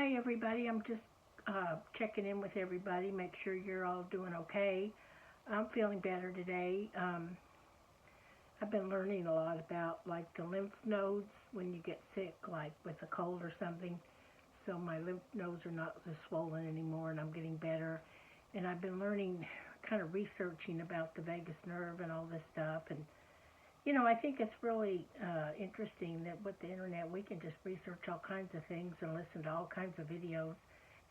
Hi, everybody. I'm just checking in with everybody, make sure you're all doing okay. I'm feeling better today. I've been learning a lot about like the lymph nodes when you get sick, like with a cold or something. So my lymph nodes are not as swollen anymore, and I'm getting better. And I've been learning, kind of researching about the vagus nerve and all this stuff. And I think it's really interesting that with the internet we can just research all kinds of things and listen to all kinds of videos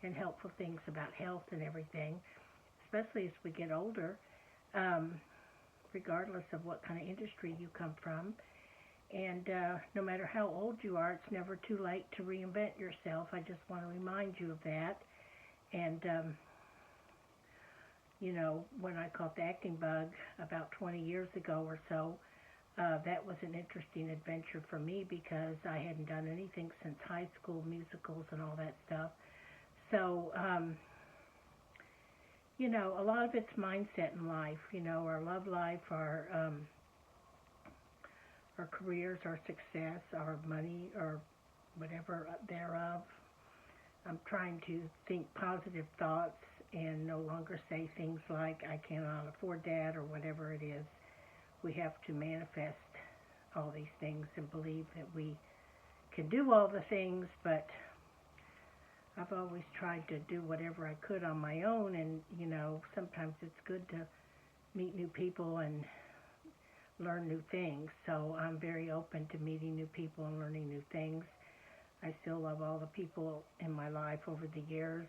and helpful things about health and everything, especially as we get older, um, regardless of what kind of industry you come from. And no matter how old you are, it's never too late to reinvent yourself. I just want to remind you of that. And, when I caught the acting bug about 20 years ago or so, that was an interesting adventure for me because I hadn't done anything since high school, musicals and all that stuff. So, a lot of it's mindset in life, our love life, our careers, our success, our money, or whatever thereof. I'm trying to think positive thoughts and no longer say things like I cannot afford that or whatever it is. We have to manifest all these things and believe that we can do all the things, but I've always tried to do whatever I could on my own, and sometimes it's good to meet new people and learn new things. So I'm very open to meeting new people and learning new things. I still love all the people in my life over the years.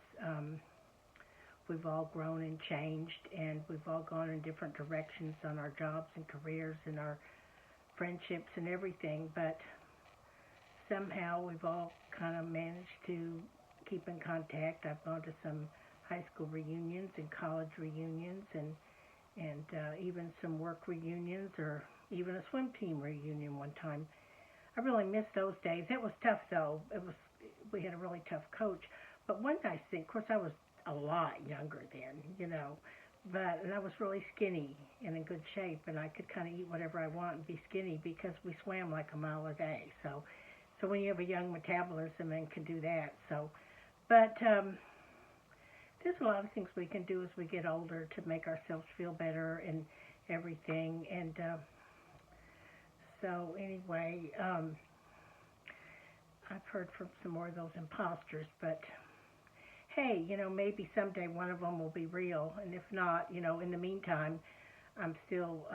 We've all grown and changed, and we've all gone in different directions on our jobs and careers and our friendships and everything, but somehow we've all kind of managed to keep in contact. I've gone to some high school reunions and college reunions and even some work reunions or even a swim team reunion one time. I really miss those days. It was tough though. We had a really tough coach. But one nice thing, of course I was a lot younger then, and I was really skinny and in good shape, and I could kind of eat whatever I want and be skinny because we swam like a mile a day. So when you have a young metabolism and can do that. But there's a lot of things we can do as we get older to make ourselves feel better and everything. And so anyway, I've heard from some more of those imposters, but hey, maybe someday one of them will be real. And if not, in the meantime, I'm still,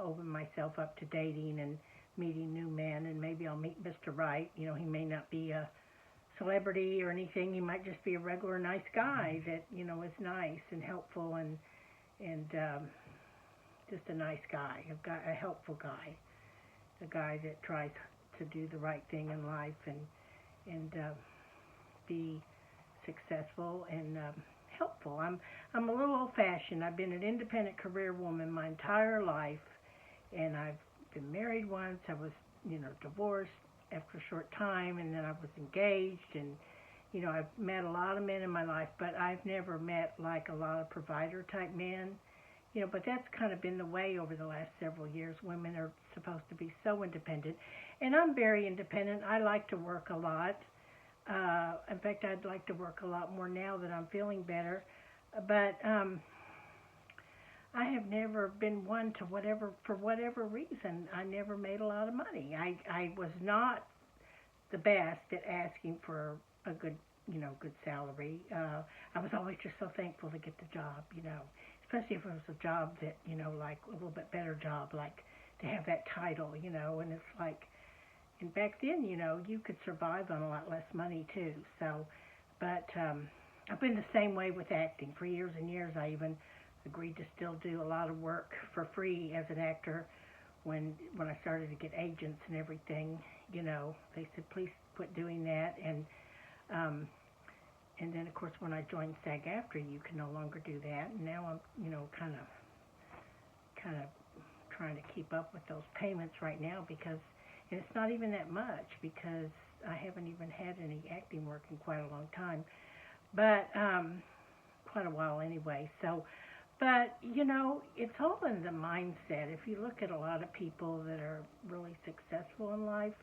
open myself up to dating and meeting new men. And maybe I'll meet Mr. Right. He may not be a celebrity or anything. He might just be a regular nice guy that, is nice and helpful and just a nice guy, a helpful guy, a guy that tries to do the right thing in life and be successful and helpful. I'm a little old-fashioned. I've been an independent career woman my entire life, and I've been married once. I was, divorced after a short time, and then I was engaged, and I've met a lot of men in my life, but I've never met like a lot of provider type men. But that's kind of been the way over the last several years. Women are supposed to be so independent, and I'm very independent. I like to work a lot. In fact, I'd like to work a lot more now that I'm feeling better. But I have never been one to for whatever reason, I never made a lot of money. I was not the best at asking for a good salary. I was always just so thankful to get the job, especially if it was a job that, like a little bit better job, like to have that title, and it's like, and back then, you could survive on a lot less money too. So, but I've been the same way with acting for years and years. I even agreed to still do a lot of work for free as an actor when I started to get agents and everything. They said please quit doing that, and then of course when I joined SAG-AFTRA, you can no longer do that. And now I'm kind of trying to keep up with those payments right now because. And it's not even that much because I haven't even had any acting work in quite a long time, but quite a while anyway. So, but it's all in the mindset. If you look at a lot of people that are really successful in life,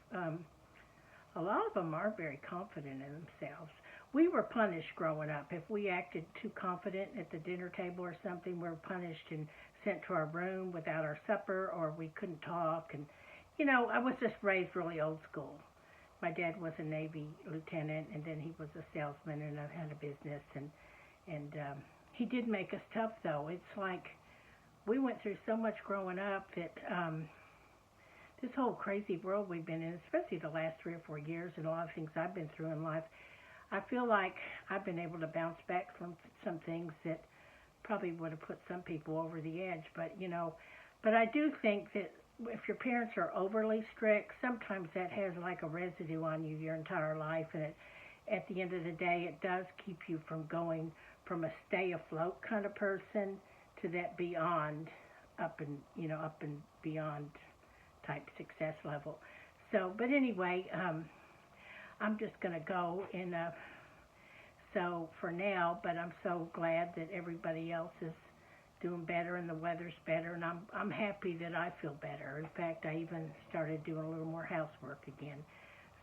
a lot of them are very confident in themselves. We were punished growing up. If we acted too confident at the dinner table or something, we were punished and sent to our room without our supper, or we couldn't talk. And, I was just raised really old school. My dad was a Navy lieutenant, and then he was a salesman, and I had a business, and he did make us tough, though. It's like we went through so much growing up that this whole crazy world we've been in, especially the last 3 or 4 years, and a lot of things I've been through in life, I feel like I've been able to bounce back from some things that probably would have put some people over the edge. But I do think that if your parents are overly strict, sometimes that has like a residue on you your entire life, and at the end of the day, it does keep you from going from a stay afloat kind of person to that beyond, up and beyond type success level. So, but anyway, I'm just going to go so for now, but I'm so glad that everybody else is doing better and the weather's better, and I'm happy that I feel better. In fact, I even started doing a little more housework again.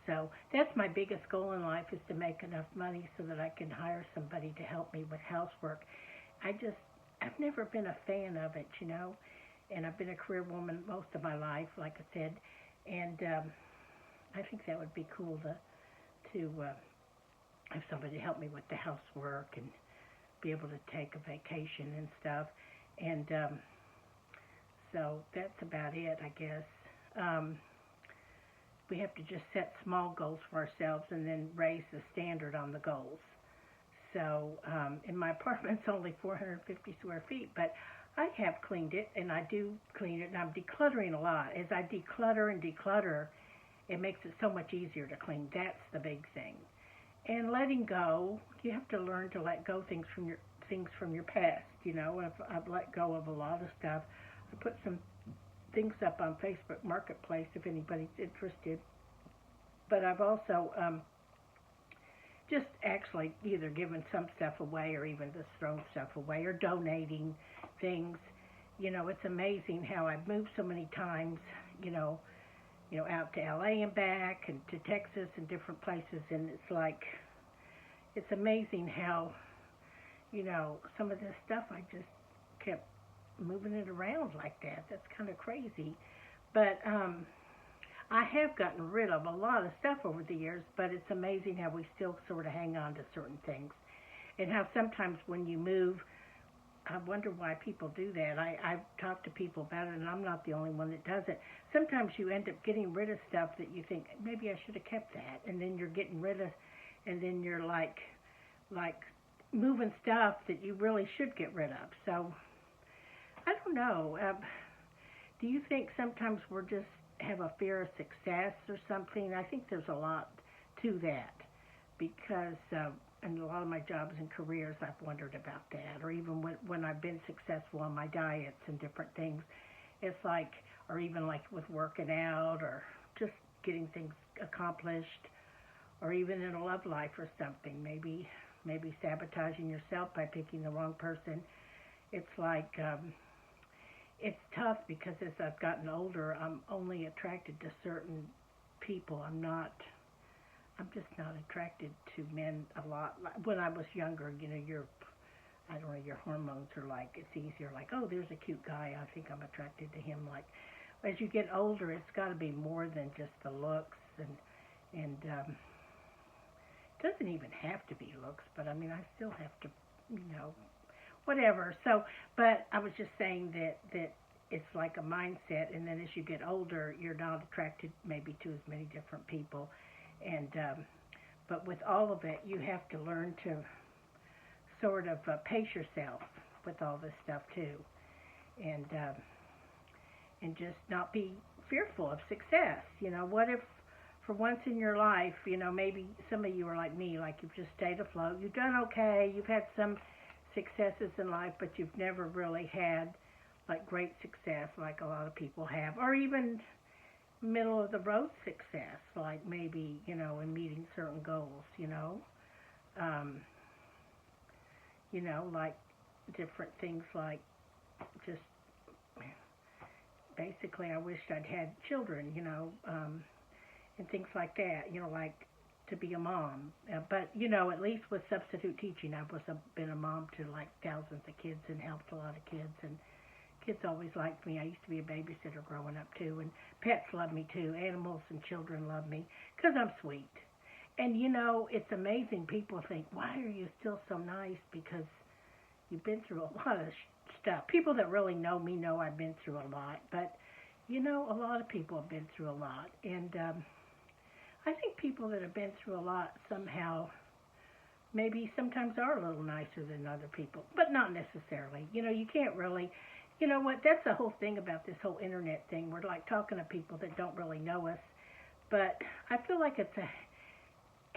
So that's my biggest goal in life, is to make enough money so that I can hire somebody to help me with housework. I've never been a fan of it, and I've been a career woman most of my life, like I said, and I think that would be cool to have somebody to help me with the housework and be able to take a vacation and stuff. And so that's about it, I guess. We have to just set small goals for ourselves and then raise the standard on the goals. So, and my apartment's only 450 square feet, but I have cleaned it, and I do clean it, and I'm decluttering a lot. As I declutter and declutter, it makes it so much easier to clean. That's the big thing. And letting go, you have to learn to let go things from your past. I've let go of a lot of stuff. I put some things up on Facebook Marketplace if anybody's interested. But I've also just actually either given some stuff away or even just thrown stuff away or donating things. It's amazing how I've moved so many times, out to LA and back and to Texas and different places, and it's amazing how, some of this stuff I just kept moving it around like that. That's kind of crazy. But I have gotten rid of a lot of stuff over the years, but it's amazing how we still sort of hang on to certain things, and how sometimes when you move, I wonder why people do that. I've talked to people about it, and I'm not the only one that does it. Sometimes you end up getting rid of stuff that you think, maybe I should have kept that, and then you're getting rid of, and then you're like moving stuff that you really should get rid of. So, I don't know. Do you think sometimes we're just have a fear of success or something? I think there's a lot to that, because in a lot of my jobs and careers, I've wondered about that. Or even when I've been successful on my diets and different things, it's like, or even like with working out or just getting things accomplished, or even in a love life or something, maybe sabotaging yourself by picking the wrong person. It's like, it's tough, because as I've gotten older, I'm only attracted to certain people. I'm just not attracted to men a lot. When I was younger, your hormones are like, it's easier, like, oh, there's a cute guy, I think I'm attracted to him. Like, as you get older, it's got to be more than just the looks, and it doesn't even have to be looks, but I mean, I still have to, whatever. So, but I was just saying that it's like a mindset, and then as you get older, you're not attracted maybe to as many different people. And but with all of it, you have to learn to sort of pace yourself with all this stuff too, and just not be fearful of success. What if for once in your life, maybe some of you are like me, like you've just stayed afloat, you've done okay, you've had some successes in life, but you've never really had like great success like a lot of people have, or even middle of the road success, like maybe, in meeting certain goals, like different things, like just basically I wished I'd had children, and things like that, like to be a mom. But, at least with substitute teaching, been a mom to like thousands of kids and helped a lot of kids. And kids always liked me. I used to be a babysitter growing up too. And pets love me too. Animals and children love me because I'm sweet. And, it's amazing. People think, why are you still so nice? Because you've been through a lot of stuff. People that really know me know I've been through a lot. But, a lot of people have been through a lot. And I think people that have been through a lot somehow maybe sometimes are a little nicer than other people. But not necessarily. You can't really... You know what? That's the whole thing about this whole internet thing. We're like talking to people that don't really know us. But I feel like it's a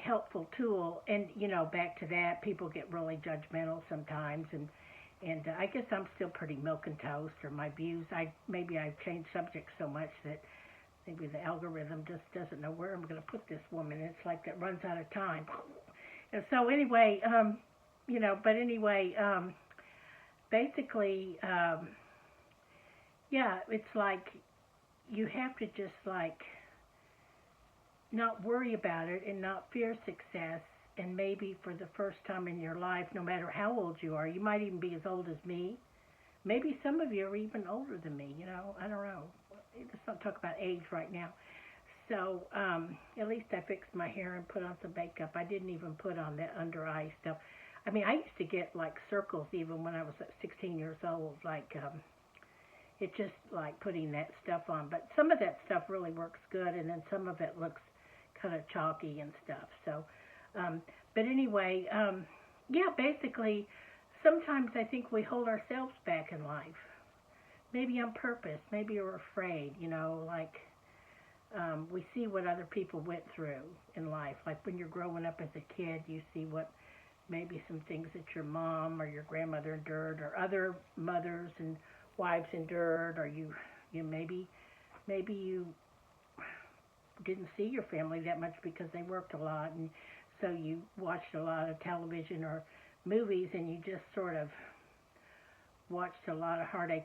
helpful tool, and back to that, people get really judgmental sometimes, and I guess I'm still pretty milk and toast, or my views. Maybe I've changed subjects so much that maybe the algorithm just doesn't know where I'm going to put this woman. It's like it runs out of time. And so anyway, basically, yeah, it's like you have to just like not worry about it and not fear success. And maybe for the first time in your life, no matter how old you are, you might even be as old as me. Maybe some of you are even older than me, I don't know. Let's not talk about age right now. So at least I fixed my hair and put on some makeup. I didn't even put on that under eye stuff. I mean, I used to get like circles even when I was 16 years old, like it's just like putting that stuff on. But some of that stuff really works good, and then some of it looks kind of chalky and stuff. So, but anyway, yeah, basically, sometimes I think we hold ourselves back in life. Maybe on purpose. Maybe we're afraid, like we see what other people went through in life. Like when you're growing up as a kid, you see what maybe some things that your mom or your grandmother endured, or other mothers and wives endured, or you maybe you didn't see your family that much because they worked a lot, and so you watched a lot of television or movies, and you just sort of watched a lot of heartache